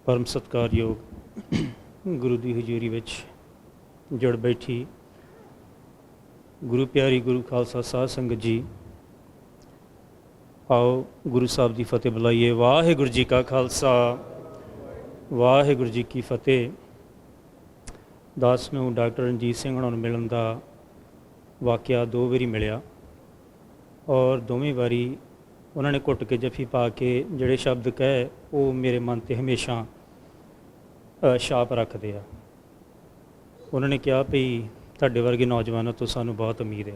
परम सत्कारयोग गुरु की हजूरी विच जुड़ बैठी गुरु प्यारी गुरु खालसा साध संगत जी, आओ गुरु साहब की फतेह बुलाइए। वाहिगुरू जी का खालसा वाहिगुरू जी की फतेह। दास नूं डॉक्टर रणजीत सिंह हुणां नूं मिलण दा वाक़या 2 वारी मिलिया और दोवें वारी उन्होंने घुट के जफी पा के जिहड़े शब्द कहे वो मेरे मन ते हमेशा छाप रखते आ। उन्होंने कहा भी तुहाडे वर्गे नौजवानों तो सानू बहुत उम्मीद है।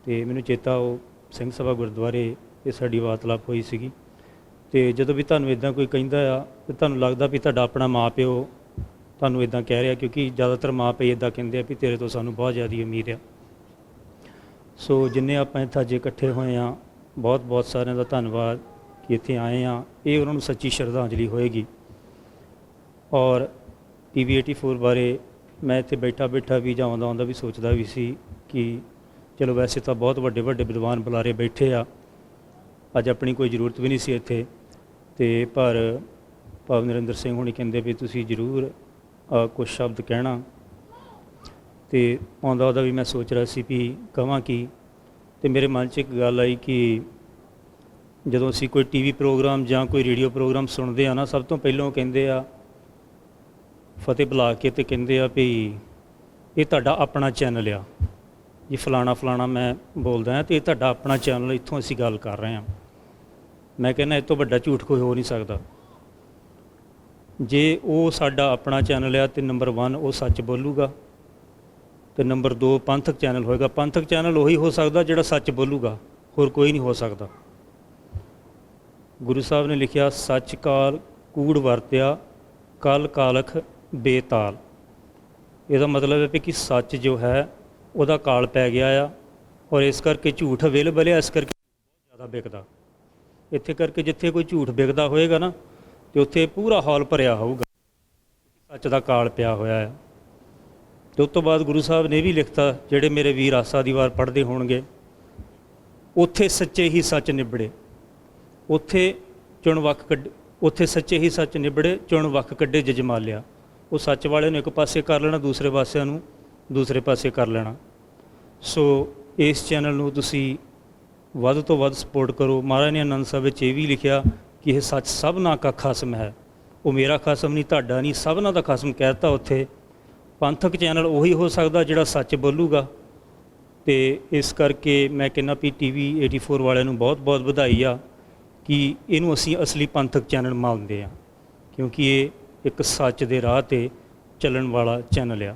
तो मैनूं चेता वो सिंह सभा गुरुद्वारे ये साडी वार्तालाप हुई सी। तो जदों भी तुहानूं इदां कोई कहिंदा आ ते तुहानूं लगदा भी तुहाडा अपना माँ प्यो तुहानूं इदां कह रहा, क्योंकि ज़्यादातर माँ प्यो इदां कहिंदे आ भी तेरे तो सानूं बहुत ज़्यादा उम्मीद है। सो जिन्ने आपां इत्थे अज इकट्ठे होए आ, बहुत बहुत सारिਆਂ ਦਾ ਧੰਨਵਾਦ कि इत्थे आए हैं। ये उन्होंने सच्ची श्रद्धांजलि होएगी। और TV 84 बारे मैं इत्थे बैठा बैठा भी जां आउंदा भी सोचदा भी सी कि चलो वैसे तो बहुत वड्डे वड्डे विद्वान बुलारे बैठे आ, अज अपनी कोई जरूरत भी नहीं सी इत्थे। ते पर भाव नरेंद्र सिंह हुणी कहिंदे भी तुसीं जरूर कुछ शब्द कहना। तो आउंदा भी मैं सोच रहा सी भी कहां कि तो मेरे मन च एक गल आई कि जदों असीं कोई TV प्रोग्राम जां कोई रेडियो प्रोग्राम सुनते हैं ना, सब तो पहलों कहिंदे आ फतेह बुला के तो कहिंदे आ भी ये तुहाडा अपना चैनल आ जी, फलाना फलाना मैं बोलदा हाँ तो ये तुहाडा अपना चैनल, इत्थों असीं गल कर रहे हैं। मैं कहना इस तो वड्डा झूठ कोई हो नहीं सकता। जे वो साडा अपना चैनल आ तो नंबर 1 वो सच बोलूगा, तो नंबर 2 पंथक चैनल होएगा। पंथक चैनल उही हो सकता जिहड़ा सच बोलूगा, होर कोई नहीं हो सकता। गुरु साहब ने लिखिया सच काल कूड़ वरत्या कल कालख बेताल। इसदा मतलब है कि सच जो है वह काल पै गया आ और इस करके झूठ अवेलेबल है, इस करके बहुत ज़्यादा बिकदा। इत्थे करके जिथे कोई झूठ बिकदा होएगा ना तो उत्थे पूरा हॉल भरिया होऊगा, सच का काल पिया होया है। तो उस तो बाद गुरु साहब ने भी लिखता, जिहड़े मेरे वीर आसा दी वार पढ़ते होणगे, उत्थे सच्चे ही सच निबड़े, उत्थे चुण वक कढ़, उत्थे सच्चे ही सच निबड़े चुण वक कढ़े जजमालिया। वो सच वाले ने एक पासे कर लेना, दूसरे पासिਆਂ ਨੂੰ दूसरे पासे कर लेना। सो इस चैनल ਨੂੰ ਤੁਸੀਂ ਵੱਧ ਤੋਂ ਵੱਧ सपोर्ट करो। महाराज ने आनंद ਸਾਹਿਬ ਵਿੱਚ ਇਹ ਵੀ लिखिया कि यह सच सबना का खसम है। वो मेरा खसम नहीं, ਤੁਹਾਡਾ नहीं, सबना का खसम कहता। उत्थे पंथक चैनल उही हो सकता जिहड़ा सच बोलूगा। तो इस करके मैं कहना भी TV 84 वाले नूं बहुत बहुत बधाई आ कि इनू असी असली पंथक चैनल मानते हैं, क्योंकि ये एक सच दे राह ते चलन वाला चैनल आ।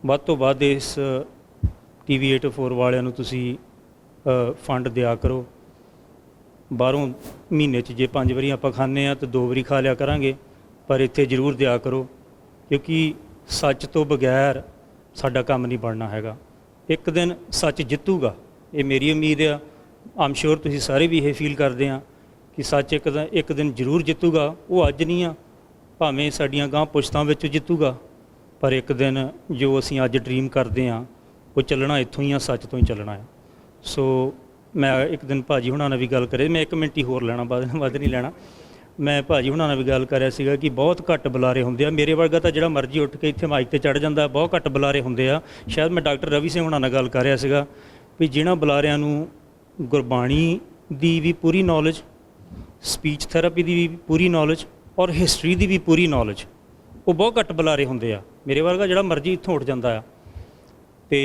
वध तो वध इस TV 84 वाले नूं तुसी फंड दिया करो। बाहरों महीने जे 5 वारी आपां खाने आ तो 2 वारी खा लिया करांगे, पर इत्थे जरूर दिया करो, क्योंकि सच तो बगैर साडा काम नहीं बनना हैगा। एक दिन सच जितूगा, ये मेरी उम्मीद आ। आम श्योर तुसीं सारे भी ये फील करते हैं कि सच एक दिन जरूर जितूगा। वो अज नहीं आ, भावें साडियां गांह पुश्तां विच जितूगा, पर एक दिन जो असीं अज ड्रीम करते हैं वो चलना इत्थों ही आ, सच तो ही चलना है। सो मैं एक दिन भाजी हुणां नाल भी गल करे, मैं 1 मिनट ही होर लैना, वध नहीं लैना। मैं भाजी हुणां नाल भी गल करिया सीगा कि बहुत घट बुलारे हुंदे आ। मेरे वर्गा तो जिहड़ा मर्जी उठ के इत्थे माइक ते चढ़ जांदा, बहुत घट बुलारे हुंदे आ। शायद मैं डॉक्टर रवि सिंह हुणां नाल गल कर रिहा सीगा भी जिन्हां बुलारिਆਂ ਨੂੰ गुरबाणी ਦੀ भी पूरी नॉलेज, स्पीच थैरेपी की भी पूरी नॉलेज और हिस्टरी की भी पूरी नॉलेज, वो बहुत घट बुलारे होंदे आ। मेरे वर्गा जिहड़ा मर्जी इत्थों उठ जांदा आ। ते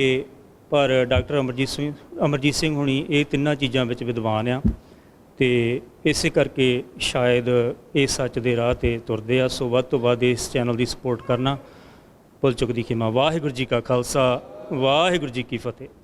पर डॉक्टर अमरजीत सिंह हुणी ये 3 चीज़ों में विद्वान आ। तो इस करके शायद ये सच के राह ते तुरदे आ। सो वध तो वध इस चैनल की सपोर्ट करना। भुल चुक दी खिमा। वाहिगुरू जी का खालसा वाहिगुरू जी की फतेह।